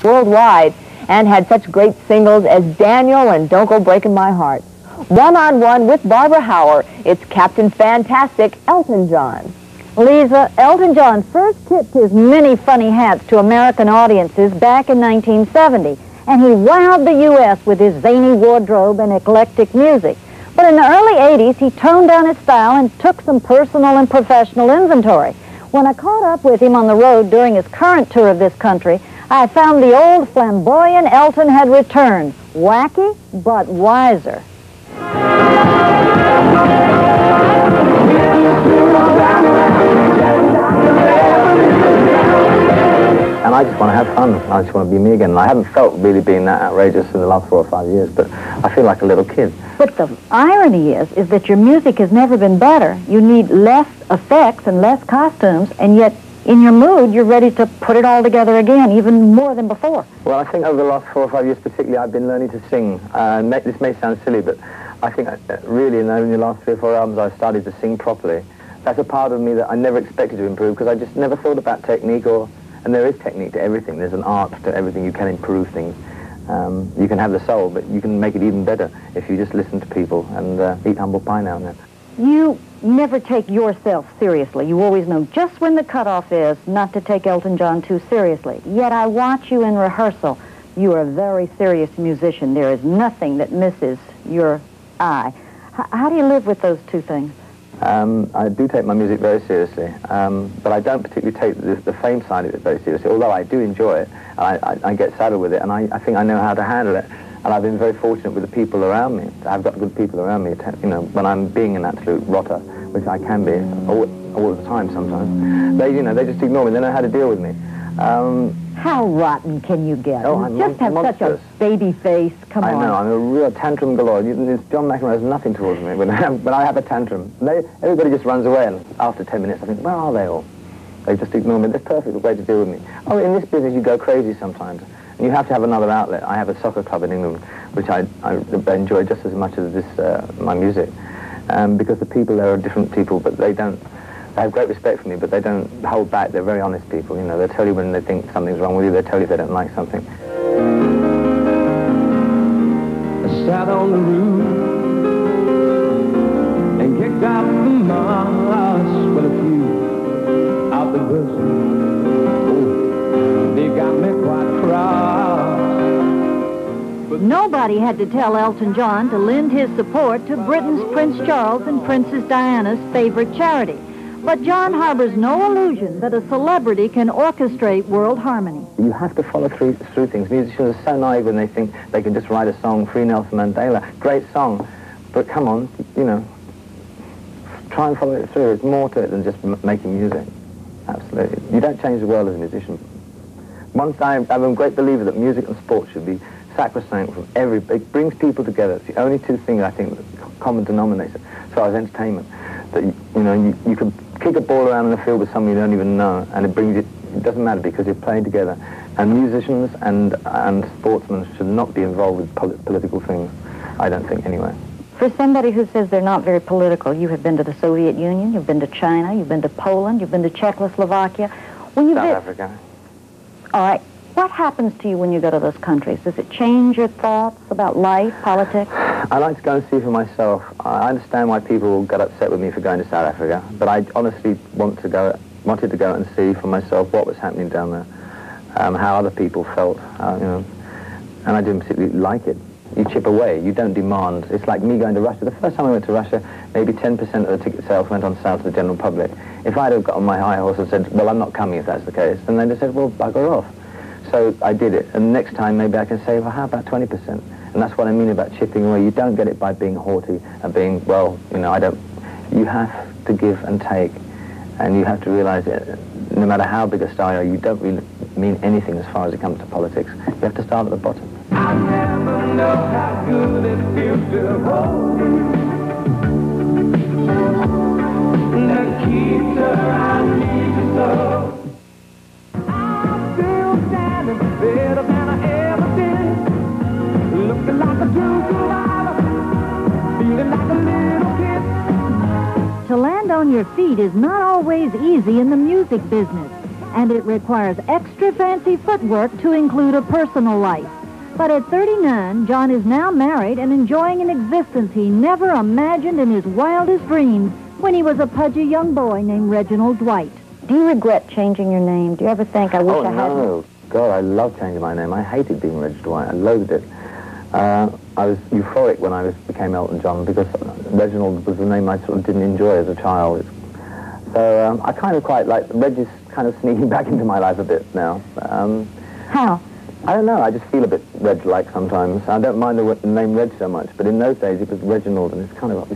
worldwide and had such great singles as Daniel and Don't Go Breaking My Heart. One-on-one with Barbara Howar, it's Captain Fantastic, Elton John. Lisa, Elton John first tipped his many funny hats to American audiences back in 1970, and he wowed the U.S. with his zany wardrobe and eclectic music. But in the early 80s, he toned down his style and took some personal and professional inventory. When I caught up with him on the road during his current tour of this country, I found the old flamboyant Elton had returned, wacky but wiser. And I just want to have fun. I just want to be me again. And I haven't felt really being that outrageous in the last 4 or 5 years, but I feel like a little kid. But the irony is that your music has never been better. You need less effects and less costumes, and yet in your mood, you're ready to put it all together again, even more than before. Well, I think over the last 4 or 5 years particularly, I've been learning to sing. This may sound silly, but I think really in only the last 3 or 4 albums, I've started to sing properly. That's a part of me that I never expected to improve, because I just never thought about technique and there is technique to everything. There's an art to everything. You can improve things. You can have the soul, but you can make it even better if you just listen to people and eat humble pie now and then. You never take yourself seriously. You always know just when the cutoff is not to take Elton John too seriously. Yet I watch you in rehearsal. You are a very serious musician. There is nothing that misses your eye. How do you live with those two things? I do take my music very seriously, but I don't particularly take the fame side of it very seriously, although I do enjoy it. I get saddled with it, and I think I know how to handle it. And I've been very fortunate with the people around me. I've got good people around me, you know, when I'm being an absolute rotter, which I can be all the time sometimes. They just ignore me. They know how to deal with me. How rotten can you get? Oh, you just have such a baby face. Come on. I know. I'm a real tantrum galore. John McEnroe has nothing towards me when I have a tantrum. Everybody just runs away, and after 10 minutes I think, where are they all? They just ignore me. That's a perfect way to deal with me. Oh, in this business you go crazy sometimes. You have to have another outlet. I have a soccer club in England, which I enjoy just as much as my music, because the people there are different people, but they have great respect for me, but they don't hold back. They're very honest people. You know, they'll tell you when they think something's wrong with you. They'll tell you if they don't like something. I sat on the roof and kicked out the moss with a few out the bush. They got me quite cross. Nobody had to tell Elton John to lend his support to Britain's Prince Charles and Princess Diana's favorite charity. But John harbors no illusion that a celebrity can orchestrate world harmony. You have to follow through things. Musicians are so naive when they think they can just write a song, Free Nelson Mandela, great song, but come on, you know, try and follow it through. It's more to it than just making music. Absolutely. You don't change the world as a musician. I'm a great believer that music and sport should be sacrosanct from it brings people together. It's the only two things I think that common denominator as far as entertainment. That you can kick a ball around in the field with someone you don't even know, and it doesn't matter because you're playing together. And musicians and sportsmen should not be involved with political things, I don't think anyway. For somebody who says they're not very political, you have been to the Soviet Union, you've been to China, you've been to Poland, you've been to Czechoslovakia. South Africa. All right. What happens to you when you go to those countries? Does it change your thoughts about life, politics? I like to go and see for myself. I understand why people get upset with me for going to South Africa, but I honestly wanted to go and see for myself what was happening down there, how other people felt, and I didn't particularly like it. You chip away. You don't demand. It's like me going to Russia. The first time I went to Russia, maybe 10% of the ticket sales went on sale to the general public. If I'd have got on my high horse and said, well, I'm not coming if that's the case, then they'd have said, well, bugger off. So I did it, and next time maybe I can say, well, how about 20%? And that's what I mean about chipping away. You don't get it by being haughty and being, well, you have to give and take, and you have to realize that no matter how big a star you are, you don't really mean anything as far as it comes to politics. You have to start at the bottom. I never know how good it feels to hold you. That keeps her on me so. Better than I ever did. Looking like a true survivor, feeling like a little kid. To land on your feet is not always easy in the music business. and it requires extra fancy footwork to include a personal life. But at 39, John is now married and enjoying an existence he never imagined in his wildest dreams when he was a pudgy young boy named Reginald Dwight. Do you regret changing your name? Do you ever think, I wish I hadn't? No. God, I love changing my name. I hated being Reginald Dwight. I loathed it. I was euphoric when I became Elton John because Reginald was the name I sort of didn't enjoy as a child. So I kind of quite like, Reg is kind of sneaking back into my life a bit now. How? I don't know, I just feel a bit Reg-like sometimes. I don't mind the name Reg so much, but in those days it was Reginald, and it's kind of,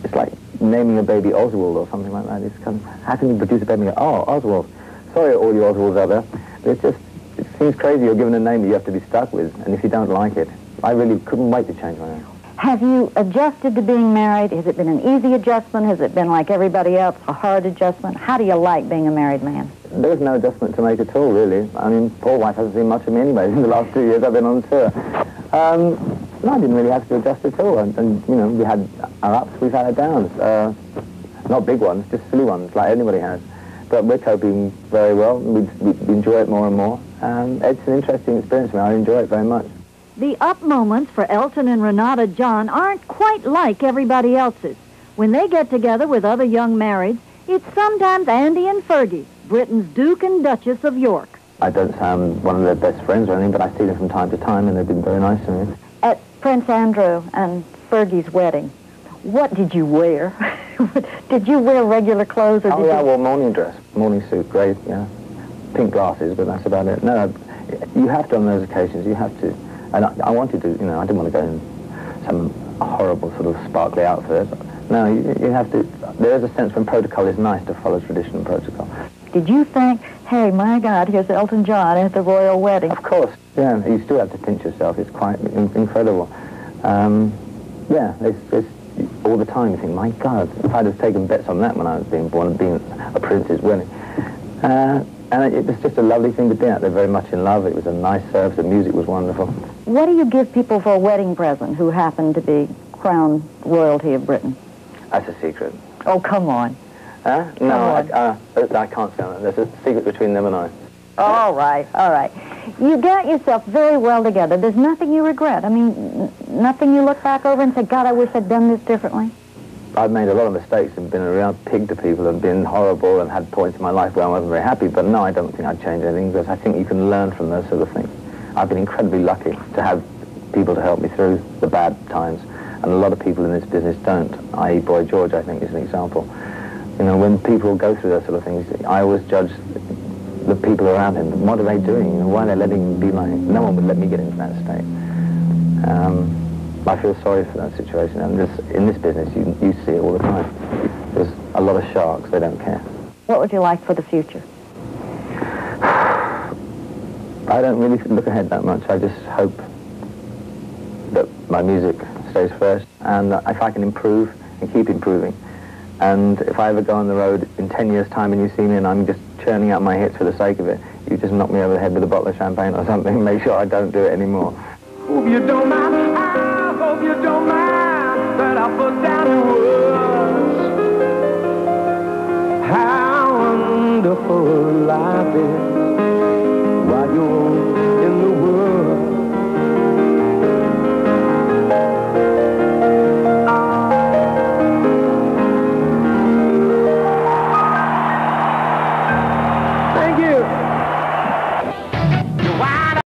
it's like naming a baby Oswald or something like that. It's kind of, how can you produce a baby and go, oh, Oswald. Sorry, all you Oswalds out there, but it seems crazy you're given a name that you have to be stuck with, and if you don't like it, I really couldn't wait to change my name. Have you adjusted to being married? Has it been an easy adjustment? Has it been like everybody else, a hard adjustment? How do you like being a married man? There's no adjustment to make at all, really. I mean, poor wife hasn't seen much of me anyway in the last 2 years I've been on tour. No, I didn't really have to adjust at all. And you know, we had our ups, we've had our downs. Not big ones, just silly ones, like anybody has. But we're coping very well. We enjoy it more and more. It's an interesting experience for me. I enjoy it very much. The up moments for Elton and Renata John aren't quite like everybody else's. When they get together with other young marrieds, it's sometimes Andy and Fergie, Britain's Duke and Duchess of York. I don't sound one of their best friends or anything, but I see them from time to time, and they've been very nice to me. At Prince Andrew and Fergie's wedding, what did you wear? Did you wear regular clothes? Or I wore morning dress, morning suit, grey, yeah. Pink glasses, but that's about it. No, you have to on those occasions, you have to. And I wanted to, you know, I didn't want to go in some horrible sort of sparkly outfit. No, you have to, there is a sense when protocol is nice to follow tradition and protocol. Did you think, hey, my God, here's Elton John at the royal wedding? Of course, yeah, you still have to pinch yourself. It's quite incredible. Yeah, it's all the time you think, my God, if I'd have taken bets on that when I was being born and being a prince's wedding. And it was just a lovely thing to be at. They're very much in love. It was a nice service. The music was wonderful. What do you give people for a wedding present who happen to be crown royalty of Britain? That's a secret. Oh, come on. Huh? No, I can't say that. There's a secret between them and I. All right, all right. You got yourself very well together. There's nothing you regret. I mean, nothing you look back over and say, God, I wish I'd done this differently? I've made a lot of mistakes and been a real pig to people and been horrible and had points in my life where I wasn't very happy, but no, I don't think I'd change anything because I think you can learn from those sort of things. I've been incredibly lucky to have people to help me through the bad times, and a lot of people in this business don't, i.e. Boy George, I think, is an example. You know, when people go through those sort of things, I always judge the people around him. What are they doing? You know, why are they letting him be like... No one would let me get into that state. I feel sorry for that situation, and in this business, you see it all the time. There's a lot of sharks, they don't care. What would you like for the future? I don't really look ahead that much. I just hope that my music stays fresh, and if I can improve and keep improving. And if I ever go on the road in 10 years' time and you see me and I'm just churning out my hits for the sake of it, you just knock me over the head with a bottle of champagne or something, make sure I don't do it anymore. Hope you don't mind, I hope you don't mind that I put down in words how wonderful life is.